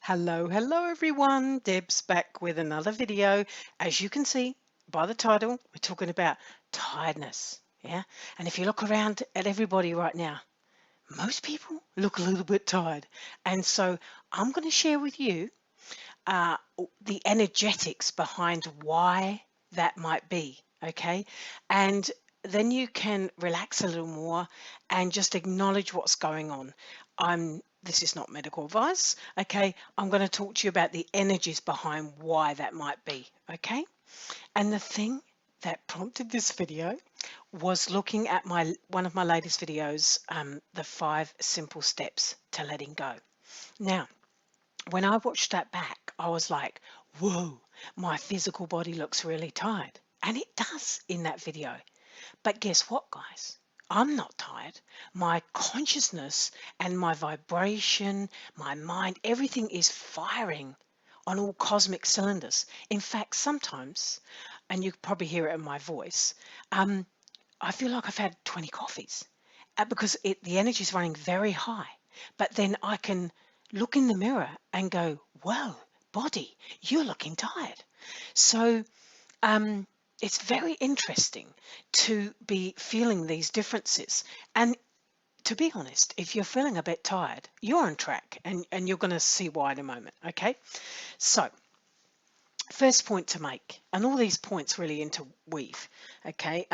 Hello everyone. Deb's back with another video. As you can see by the title, we're talking about tiredness. Yeah. And if you look around at everybody right now, most people look a little bit tired. And so I'm going to share with you uh, the energetics behind why that might be. Okay. And then you can relax a little more and just acknowledge what's going on. This is not medical advice, okay? I'm going to talk to you about the energies behind why that might be, okay? And the thing that prompted this video was looking at one of my latest videos, the 5 simple steps to letting go. Now, when I watched that back, I was like, whoa, my physical body looks really tired. And it does in that video. But guess what, guys? I'm not tired. My consciousness and my vibration, my mind, everything is firing on all cosmic cylinders. In fact, sometimes, and you probably hear it in my voice, I feel like I've had 20 coffees because the energy is running very high. But then I can look in the mirror and go, whoa, body, you're looking tired. So, it's very interesting to be feeling these differences. And to be honest, if you're feeling a bit tired, you're on track and you're going to see why in a moment. Okay. So, first point to make, and all these points really interweave. Okay.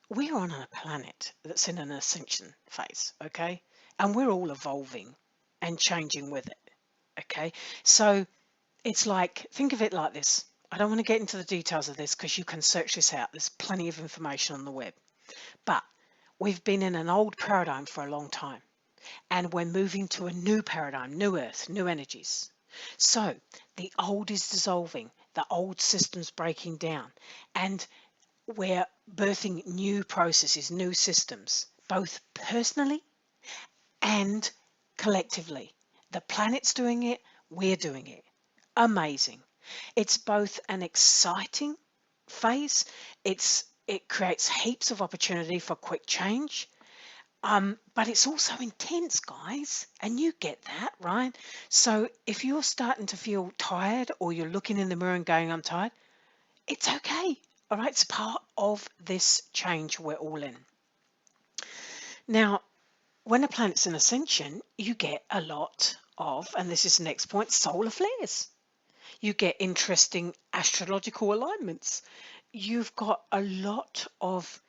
We're on a planet that's in an ascension phase. Okay. And we're all evolving and changing with it. Okay. So, it's like, think of it like this. I don't want to get into the details of this because you can search this out. There's plenty of information on the web. But we've been in an old paradigm for a long time. And we're moving to a new paradigm, new earth, new energies. So the old is dissolving, the old system's breaking down. And we're birthing new processes, new systems, both personally and collectively. The planet's doing it, we're doing it. Amazing. It's both an exciting phase, it creates heaps of opportunity for quick change, but it's also intense, guys, and you get that, right? So if you're starting to feel tired or you're looking in the mirror and going, I'm tired, it's okay. All right, it's part of this change we're all in. Now, when a planet's in ascension, you get a lot of, and this is the next point, solar flares. You get interesting astrological alignments. You've got a lot of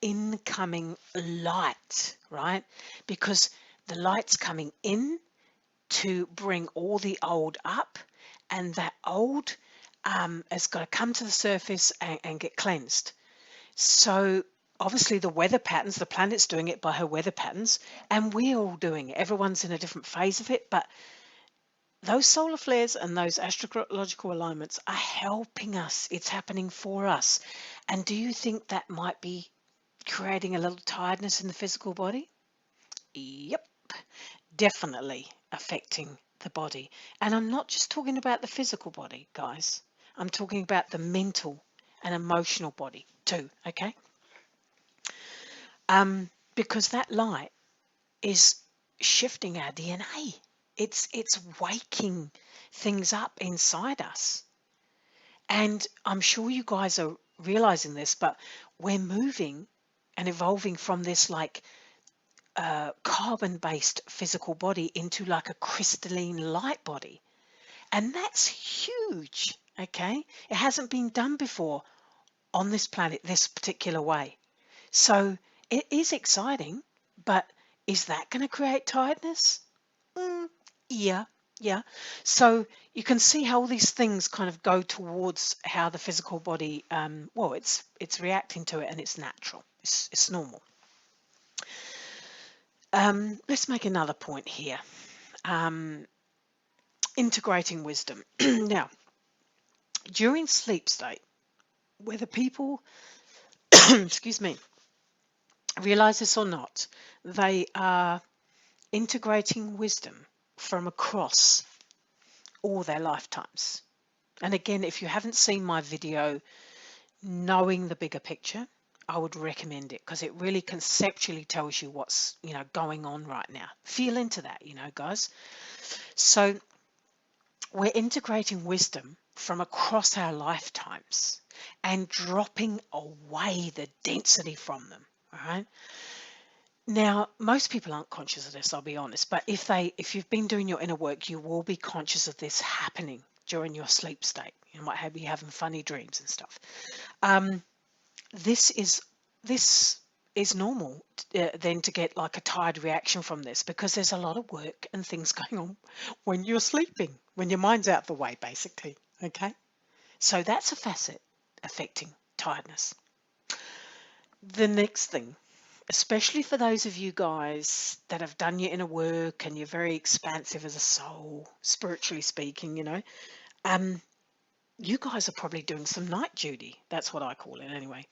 incoming light, right? Because the light's coming in to bring all the old up, and that old has got to come to the surface and get cleansed. So obviously the weather patterns, the planet's doing it by her weather patterns, and we're all doing it. Everyone's in a different phase of it, but those solar flares and those astrological alignments are helping us. It's happening for us. And do you think that might be creating a little tiredness in the physical body? Yep, definitely affecting the body. And I'm not just talking about the physical body, guys. I'm talking about the mental and emotional body too, okay? Because that light is shifting our DNA. It's waking things up inside us. And I'm sure you guys are realizing this, but we're moving and evolving from this like carbon-based physical body into like a crystalline light body. And that's huge, okay? It hasn't been done before on this planet this particular way. So it is exciting, but is that going to create tiredness? Yeah. So you can see how all these things kind of go towards how the physical body, well, it's reacting to it, and it's natural. It's normal. Let's make another point here. Integrating wisdom. Now, during sleep state, whether people, excuse me, realize this or not, they are integrating wisdom from across all their lifetimes. And again, if you haven't seen my video, Knowing the Bigger Picture, I would recommend it because it really conceptually tells you what's, going on right now. Feel into that, guys. So we're integrating wisdom from across our lifetimes and dropping away the density from them. All right. Now, most people aren't conscious of this, I'll be honest, but if you've been doing your inner work, you will be conscious of this happening during your sleep state. You might be having funny dreams and stuff. Um, this is normal then to get like a tired reaction from this, because there's a lot of work and things going on when you're sleeping, when your mind's out the way, basically. Okay, so that's a facet affecting tiredness. The next thing, especially for those of you guys that have done your inner work and you're very expansive as a soul, spiritually speaking, you guys are probably doing some night duty. That's what I call it anyway,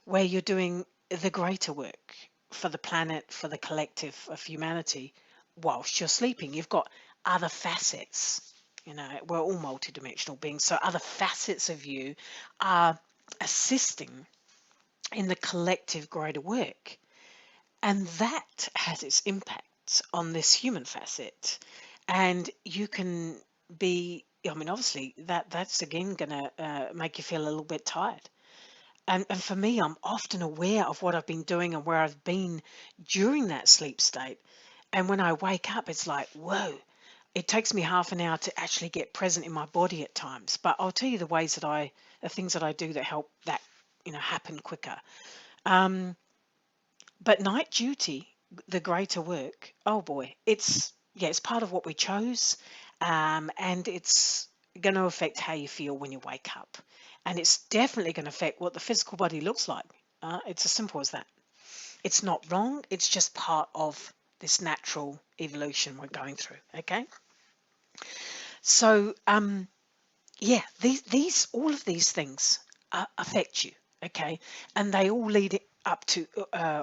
where you're doing the greater work for the planet, for the collective of humanity, whilst you're sleeping. You've got other facets. We're all multidimensional beings, so other facets of you are assisting in the collective greater work. And that has its impact on this human facet. And you can be, I mean, obviously, that's again going to make you feel a little bit tired. And for me, I'm often aware of what I've been doing and where I've been during that sleep state. And when I wake up, it's like, whoa, it takes me half an hour to actually get present in my body at times. But I'll tell you the things that I do that help that, happen quicker. But night duty, the greater work, oh boy, it's part of what we chose, and it's going to affect how you feel when you wake up, and it's definitely going to affect what the physical body looks like. It's as simple as that. It's not wrong. It's just part of this natural evolution we're going through. Okay, so these all of these things affect you. Okay, and they all lead it up to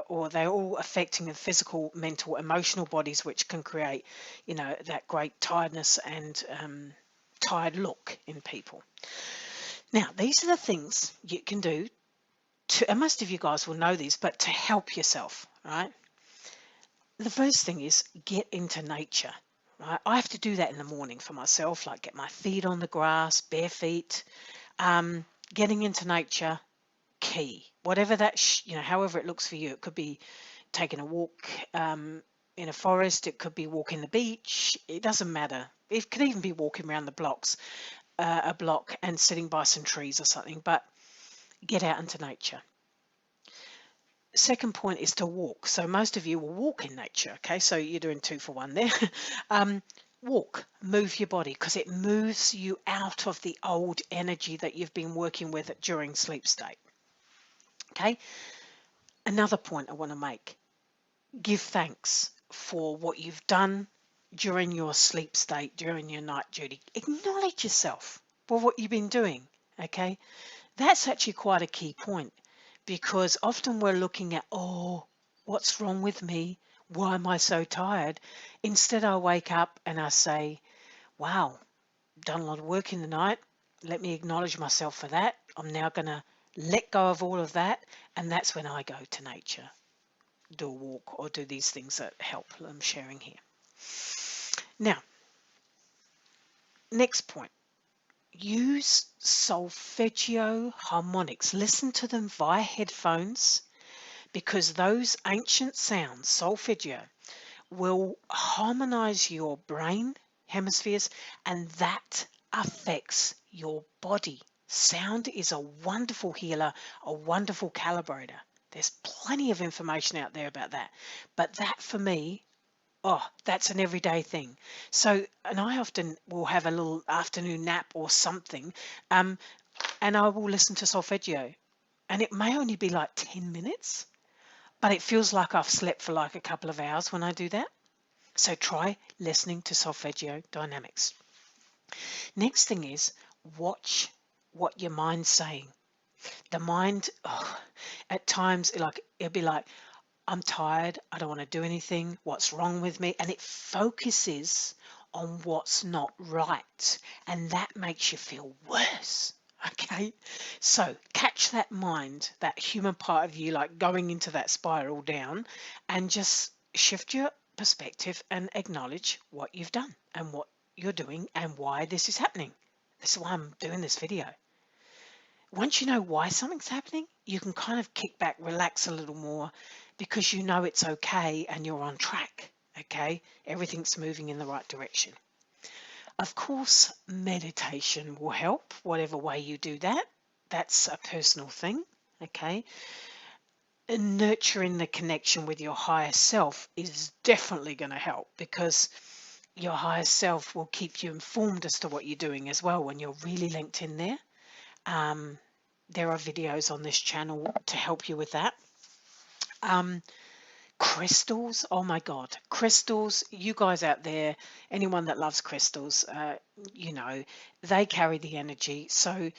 or they're all affecting the physical, mental, emotional bodies, which can create that great tiredness and tired look in people. Now, these are the things you can do to, and most of you guys will know these, but to help yourself. Right, the first thing is get into nature. Right, I have to do that in the morning for myself, like get my feet on the grass, bare feet. Getting into nature, key. Whatever that, however it looks for you. It could be taking a walk in a forest. It could be walking the beach. It doesn't matter. It could even be walking around a block and sitting by some trees or something. But get out into nature. Second point is to walk. So most of you will walk in nature. Okay, so you're doing 2 for 1 there. Walk, move your body, because it moves you out of the old energy that you've been working with during sleep state. Okay, another point I want to make, give thanks for what you've done during your sleep state, during your night duty. Acknowledge yourself for what you've been doing. Okay, that's actually quite a key point, because often we're looking at, oh, what's wrong with me? Why am I so tired? Instead, I wake up and I say, wow, done a lot of work in the night. Let me acknowledge myself for that. I'm now going to let go of all of that. And that's when I go to nature, do a walk, or do these things that help I'm sharing here. Now, next point. Use Solfeggio Harmonics. Listen to them via headphones, because those ancient sounds, solfeggio, will harmonize your brain hemispheres, and that affects your body. Sound is a wonderful healer, a wonderful calibrator. There's plenty of information out there about that. But that for me, that's an everyday thing. So, and I often will have a little afternoon nap or something, and I will listen to solfeggio. And it may only be like 10 minutes, but it feels like I've slept for like a couple of hours when I do that. So try listening to solfeggio dynamics. Next thing is watch what your mind's saying. The mind, at times, it'll be like, I'm tired, I don't want to do anything, what's wrong with me? And it focuses on what's not right. And that makes you feel worse. Okay, so catch that mind, that human part of you, like going into that spiral down, and just shift your perspective and acknowledge what you've done and what you're doing and why this is happening. This is why I'm doing this video. Once you know why something's happening, you can kind of kick back, relax a little more, because you know it's okay and you're on track. Okay, everything's moving in the right direction. Of course, meditation will help, whatever way you do that. That's a personal thing. Okay, and nurturing the connection with your higher self is definitely going to help, because your higher self will keep you informed as to what you're doing as well when you're really linked in there. There are videos on this channel to help you with that. Crystals, oh my God, crystals, you guys out there, anyone that loves crystals, you know, they carry the energy. So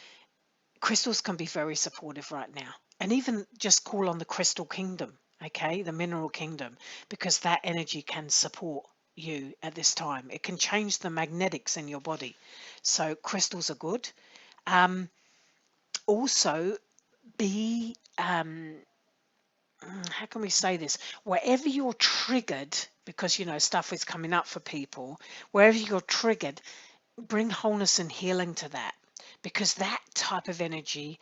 crystals can be very supportive right now. And even just call on the crystal kingdom, okay, the mineral kingdom, because that energy can support you at this time. It can change the magnetics in your body. So crystals are good. Also, be how can we say this? Wherever you're triggered, because you know stuff is coming up for people, wherever you're triggered, bring wholeness and healing to that, because that type of energy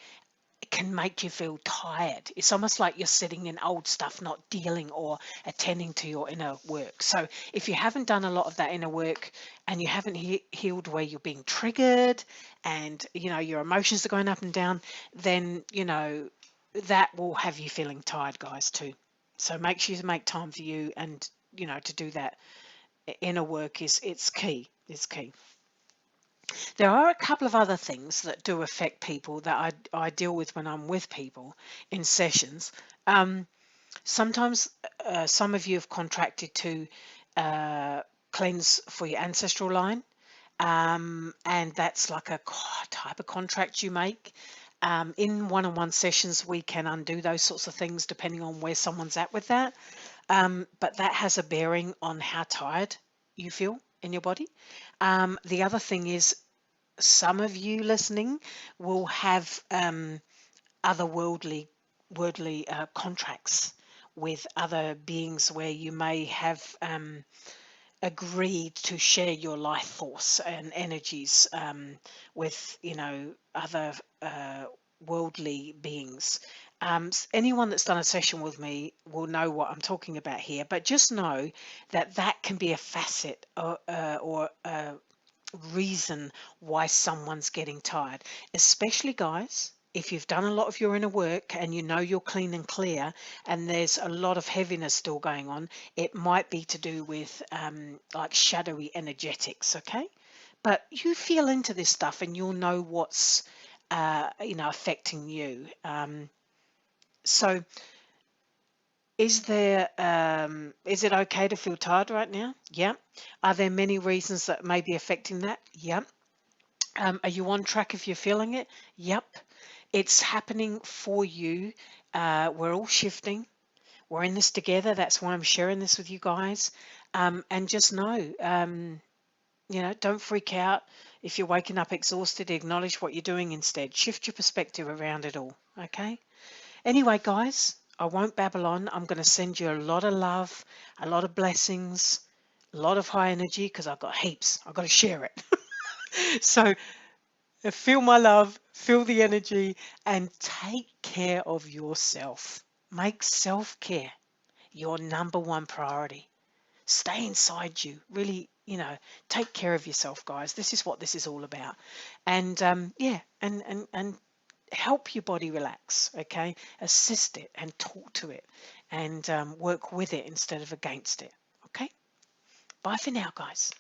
can make you feel tired. It's almost like you're sitting in old stuff, not dealing or attending to your inner work. So if you haven't done a lot of that inner work and you haven't healed where you're being triggered and you know your emotions are going up and down, then you know that will have you feeling tired, guys, too. So make sure you make time for you, and you know to do that inner work it's key. It's key. There are a couple of other things that do affect people that I deal with when I'm with people in sessions. Sometimes some of you have contracted to cleanse for your ancestral line, and that's like a type of contract you make. In one-on-one sessions, we can undo those sorts of things depending on where someone's at with that. But that has a bearing on how tired you feel in your body. The other thing is, some of you listening will have other worldly contracts with other beings where you may have agreed to share your life force and energies with you know other worldly beings. Anyone that's done a session with me will know what I'm talking about here, but just know that that can be a facet or a reason why someone's getting tired, especially guys. If you've done a lot of your inner work and you know you're clean and clear and there's a lot of heaviness still going on, it might be to do with like shadowy energetics, okay? But you feel into this stuff and you'll know what's you know affecting you. So is it okay to feel tired right now? Yeah. Are there many reasons that may be affecting that? Yeah. Are you on track if you're feeling it? Yep. It's happening for you. We're all shifting. We're in this together. That's why I'm sharing this with you guys. And just know, you know, don't freak out. If you're waking up exhausted, acknowledge what you're doing instead. Shift your perspective around it all. Okay? Anyway, guys, I won't babble on. I'm going to send you a lot of love, a lot of blessings, a lot of high energy, because I've got heaps. I've got to share it. So feel my love, feel the energy, and take care of yourself. Make self-care your number one priority. Stay inside you. Really, you know, take care of yourself, guys. This is what this is all about. And yeah, and help your body relax, okay? Assist it and talk to it and work with it instead of against it, okay? Bye for now, guys.